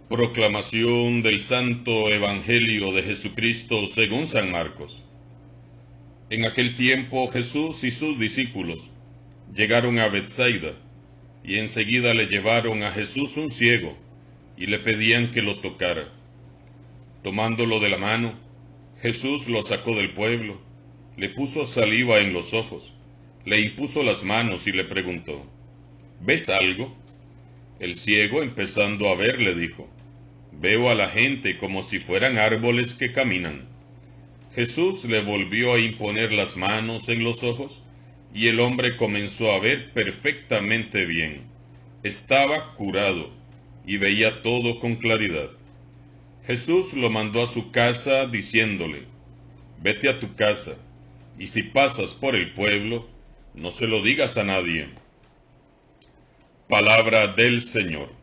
Proclamación del Santo Evangelio de Jesucristo según San Marcos. En aquel tiempo Jesús y sus discípulos llegaron a Betsaida, y enseguida le llevaron a Jesús un ciego, y le pedían que lo tocara. Tomándolo de la mano, Jesús lo sacó del pueblo, le puso saliva en los ojos, le impuso las manos y le preguntó: ¿Ves algo? El ciego, empezando a ver, le dijo: Veo a la gente como si fueran árboles que caminan. Jesús le volvió a imponer las manos en los ojos, y el hombre comenzó a ver perfectamente bien. Estaba curado, y veía todo con claridad. Jesús lo mandó a su casa diciéndole: Vete a tu casa, y si pasas por el pueblo, no se lo digas a nadie. Palabra del Señor.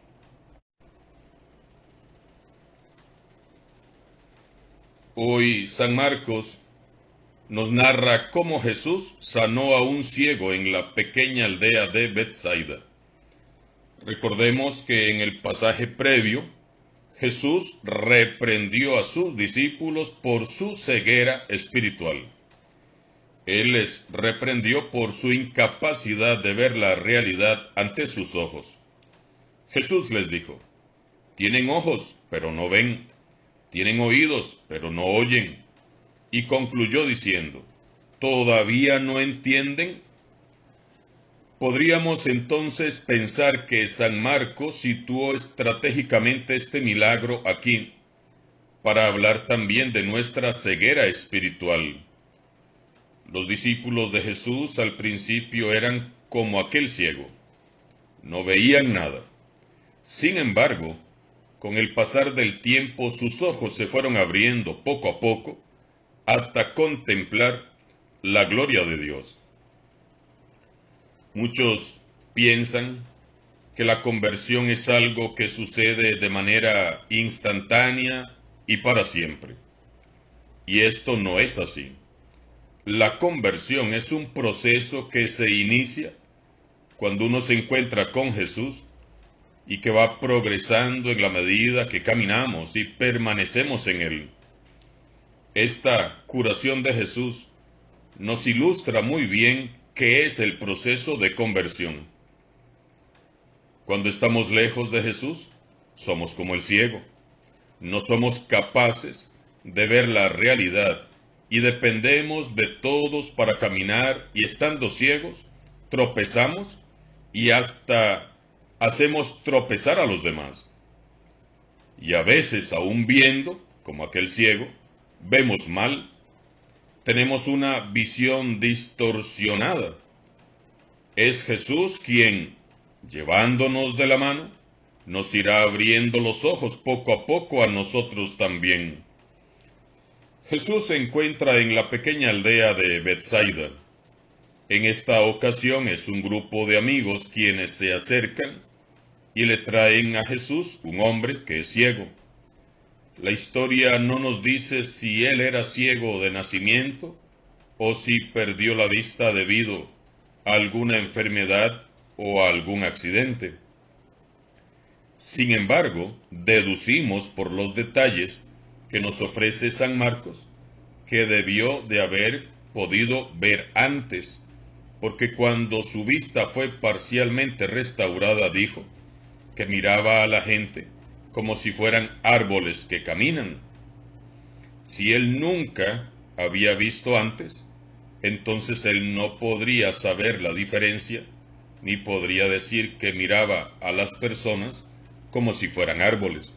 Hoy San Marcos nos narra cómo Jesús sanó a un ciego en la pequeña aldea de Betsaida. Recordemos que en el pasaje previo, Jesús reprendió a sus discípulos por su ceguera espiritual. Él les reprendió por su incapacidad de ver la realidad ante sus ojos. Jesús les dijo: tienen ojos, pero no ven; tienen oídos, pero no oyen. Y concluyó diciendo: ¿todavía no entienden? Podríamos entonces pensar que San Marcos situó estratégicamente este milagro aquí, para hablar también de nuestra ceguera espiritual. Los discípulos de Jesús al principio eran como aquel ciego, no veían nada. Sin embargo, con el pasar del tiempo sus ojos se fueron abriendo poco a poco hasta contemplar la gloria de Dios. Muchos piensan que la conversión es algo que sucede de manera instantánea y para siempre. Y esto no es así. La conversión es un proceso que se inicia cuando uno se encuentra con Jesús y que va progresando en la medida que caminamos y permanecemos en Él. Esta curación de Jesús nos ilustra muy bien qué es el proceso de conversión. Cuando estamos lejos de Jesús, somos como el ciego. No somos capaces de ver la realidad y dependemos de todos para caminar, y estando ciegos, tropezamos y hasta hacemos tropezar a los demás. Y a veces, aún viendo, como aquel ciego, vemos mal. Tenemos una visión distorsionada. Es Jesús quien, llevándonos de la mano, nos irá abriendo los ojos poco a poco a nosotros también. Jesús se encuentra en la pequeña aldea de Betsaida. En esta ocasión es un grupo de amigos quienes se acercan y le traen a Jesús un hombre que es ciego. La historia no nos dice si él era ciego de nacimiento o si perdió la vista debido a alguna enfermedad o a algún accidente. Sin embargo, deducimos por los detalles que nos ofrece San Marcos que debió de haber podido ver antes, porque cuando su vista fue parcialmente restaurada dijo que miraba a la gente como si fueran árboles que caminan. Si él nunca había visto antes, entonces él no podría saber la diferencia, ni podría decir que miraba a las personas como si fueran árboles.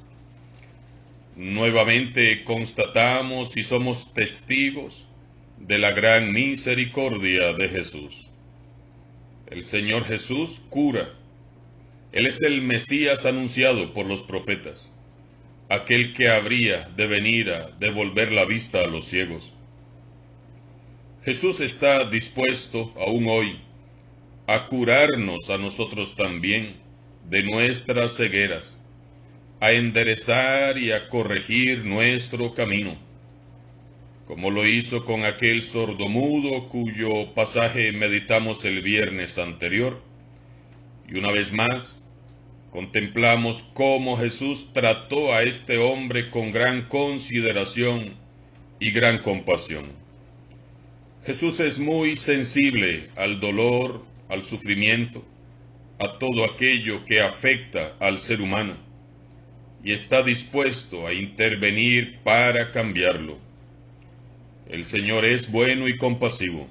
Nuevamente constatamos y somos testigos de la gran misericordia de Jesús. El Señor Jesús cura. Él es el Mesías anunciado por los profetas, aquel que habría de venir a devolver la vista a los ciegos. Jesús está dispuesto, aún hoy, a curarnos a nosotros también de nuestras cegueras, a enderezar y a corregir nuestro camino, como lo hizo con aquel sordomudo cuyo pasaje meditamos el viernes anterior. Y una vez más, contemplamos cómo Jesús trató a este hombre con gran consideración y gran compasión. Jesús es muy sensible al dolor, al sufrimiento, a todo aquello que afecta al ser humano, y está dispuesto a intervenir para cambiarlo. El Señor es bueno y compasivo,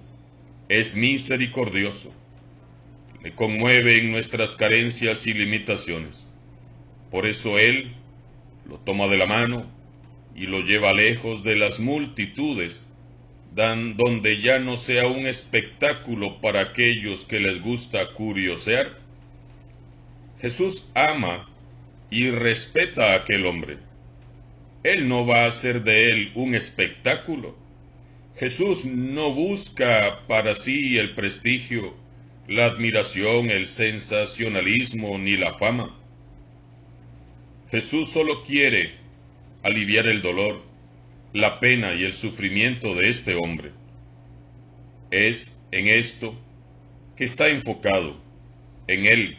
es misericordioso, le conmueven nuestras carencias y limitaciones. Por eso Él lo toma de la mano y lo lleva lejos de las multitudes, donde ya no sea un espectáculo para aquellos que les gusta curiosear. Jesús ama y respeta a aquel hombre. Él no va a hacer de él un espectáculo. Jesús no busca para sí el prestigio, la admiración, el sensacionalismo ni la fama. Jesús solo quiere aliviar el dolor, la pena y el sufrimiento de este hombre. Es en esto que está enfocado, en él,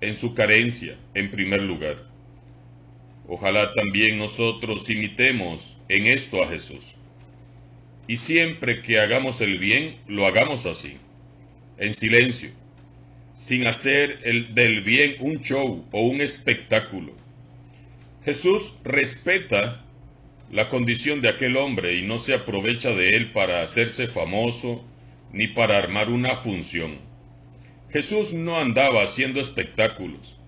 en su carencia, en primer lugar. Ojalá también nosotros imitemos en esto a Jesús. Y siempre que hagamos el bien, lo hagamos así, en silencio, sin hacer del bien un show o un espectáculo. Jesús respeta la condición de aquel hombre y no se aprovecha de él para hacerse famoso ni para armar una función. Jesús no andaba haciendo espectáculos.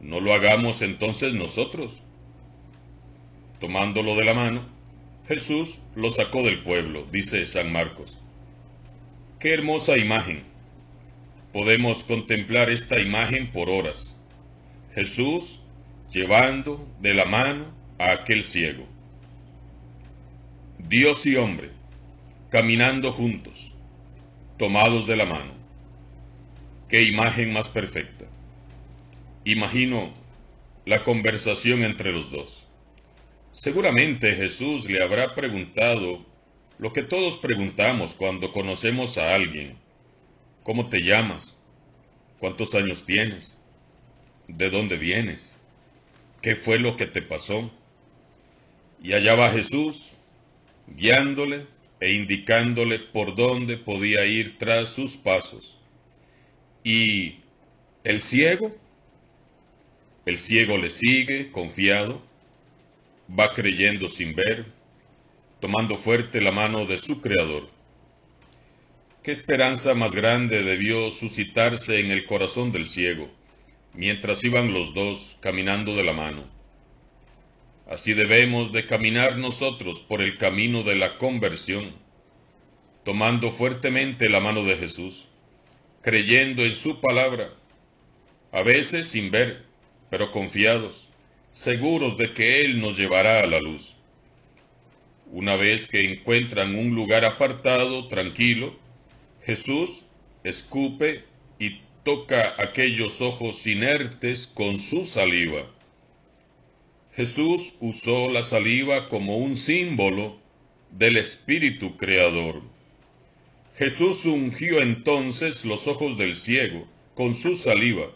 No lo hagamos entonces nosotros. Tomándolo de la mano, Jesús lo sacó del pueblo, dice San Marcos. ¡Qué hermosa imagen! Podemos contemplar esta imagen por horas. Jesús llevando de la mano a aquel ciego. Dios y hombre, caminando juntos, tomados de la mano. ¡Qué imagen más perfecta! Imagino la conversación entre los dos. Seguramente Jesús le habrá preguntado lo que todos preguntamos cuando conocemos a alguien. ¿Cómo te llamas? ¿Cuántos años tienes? ¿De dónde vienes? ¿Qué fue lo que te pasó? Y allá va Jesús, guiándole e indicándole por dónde podía ir tras sus pasos. ¿Y el ciego? El ciego le sigue, confiado, va creyendo sin ver, tomando fuerte la mano de su Creador. ¿Qué esperanza más grande debió suscitarse en el corazón del ciego, mientras iban los dos caminando de la mano? Así debemos de caminar nosotros por el camino de la conversión, tomando fuertemente la mano de Jesús, creyendo en su palabra, a veces sin ver, pero confiados, seguros de que Él nos llevará a la luz. Una vez que encuentran un lugar apartado, tranquilo, Jesús escupe y toca aquellos ojos inertes con su saliva. Jesús usó la saliva como un símbolo del Espíritu Creador. Jesús ungió entonces los ojos del ciego con su saliva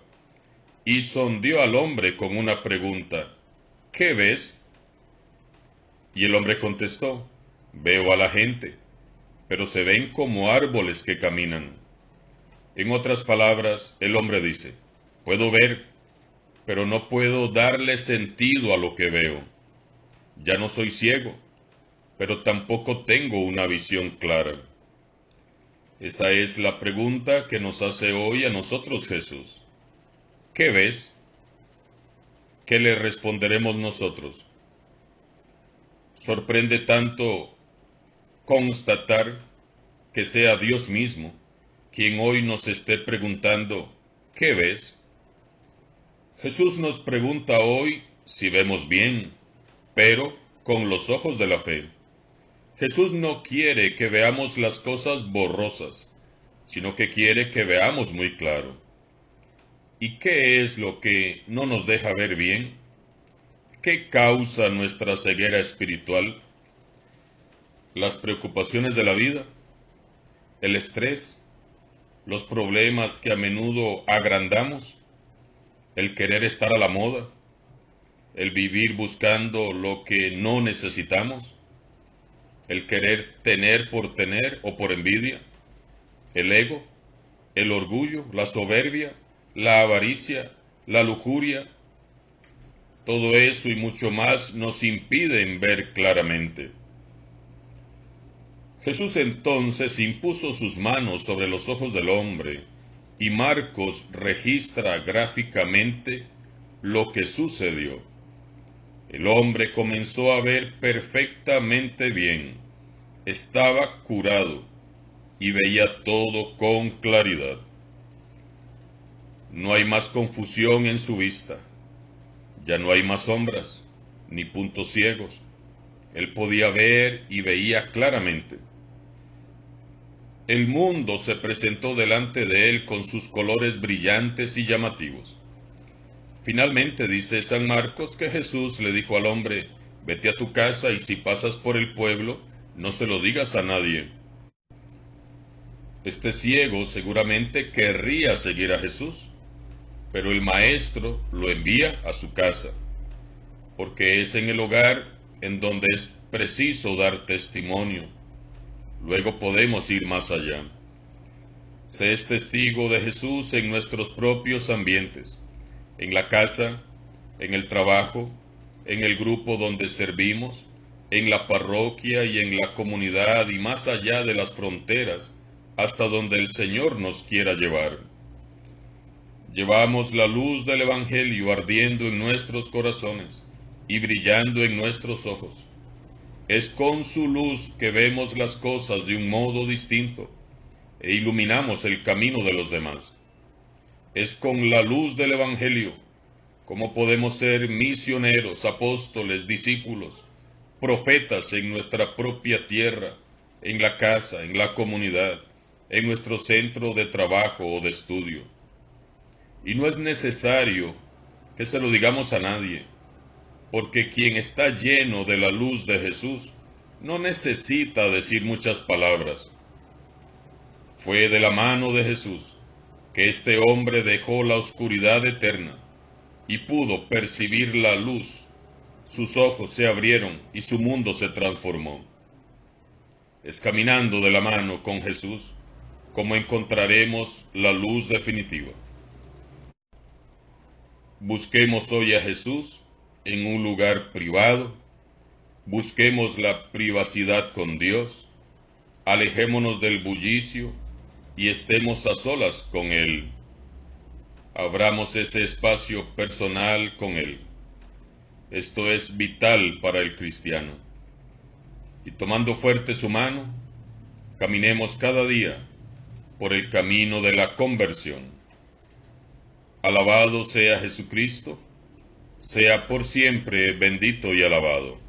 y sondeó al hombre con una pregunta: ¿qué ves? Y el hombre contestó: veo a la gente, pero se ven como árboles que caminan. En otras palabras, el hombre dice: puedo ver, pero no puedo darle sentido a lo que veo. Ya no soy ciego, pero tampoco tengo una visión clara. Esa es la pregunta que nos hace hoy a nosotros Jesús. ¿Qué ves? ¿Qué le responderemos nosotros? Sorprende tanto constatar que sea Dios mismo quien hoy nos esté preguntando: ¿qué ves? Jesús nos pregunta hoy si vemos bien, pero con los ojos de la fe. Jesús no quiere que veamos las cosas borrosas, sino que quiere que veamos muy claro. ¿Y qué es lo que no nos deja ver bien? ¿Qué causa nuestra ceguera espiritual? Las preocupaciones de la vida, el estrés, los problemas que a menudo agrandamos. el querer estar a la moda, el vivir buscando lo que no necesitamos, el querer tener por tener o por envidia, el ego, el orgullo, la soberbia, la avaricia, la lujuria. Todo eso y mucho más nos impiden ver claramente. Jesús entonces impuso sus manos sobre los ojos del hombre, y Marcos registra gráficamente lo que sucedió. El hombre comenzó a ver perfectamente bien, estaba curado y veía todo con claridad. No hay más confusión en su vista, ya no hay más sombras ni puntos ciegos. Él podía ver y veía claramente. El mundo se presentó delante de él con sus colores brillantes y llamativos. Finalmente dice San Marcos que Jesús le dijo al hombre: vete a tu casa y si pasas por el pueblo, no se lo digas a nadie. Este ciego seguramente querría seguir a Jesús, pero el maestro lo envía a su casa, porque es en el hogar en donde es preciso dar testimonio. Luego podemos ir más allá. Se es testigo de Jesús en nuestros propios ambientes, en la casa, en el trabajo, en el grupo donde servimos, en la parroquia y en la comunidad y más allá de las fronteras, hasta donde el Señor nos quiera llevar. Llevamos la luz del Evangelio ardiendo en nuestros corazones y brillando en nuestros ojos. Es con su luz que vemos las cosas de un modo distinto e iluminamos el camino de los demás. Es con la luz del Evangelio como podemos ser misioneros, apóstoles, discípulos, profetas en nuestra propia tierra, en la casa, en la comunidad, en nuestro centro de trabajo o de estudio. Y no es necesario que se lo digamos a nadie, porque quien está lleno de la luz de Jesús no necesita decir muchas palabras. Fue de la mano de Jesús que este hombre dejó la oscuridad eterna y pudo percibir la luz. Sus ojos se abrieron y su mundo se transformó. Es caminando de la mano con Jesús como encontraremos la luz definitiva. Busquemos hoy a Jesús en un lugar privado, busquemos la privacidad con Dios, alejémonos del bullicio y estemos a solas con Él. Abramos ese espacio personal con Él. Esto es vital para el cristiano. Y tomando fuerte su mano, caminemos cada día por el camino de la conversión. Alabado sea Jesucristo, sea por siempre bendito y alabado.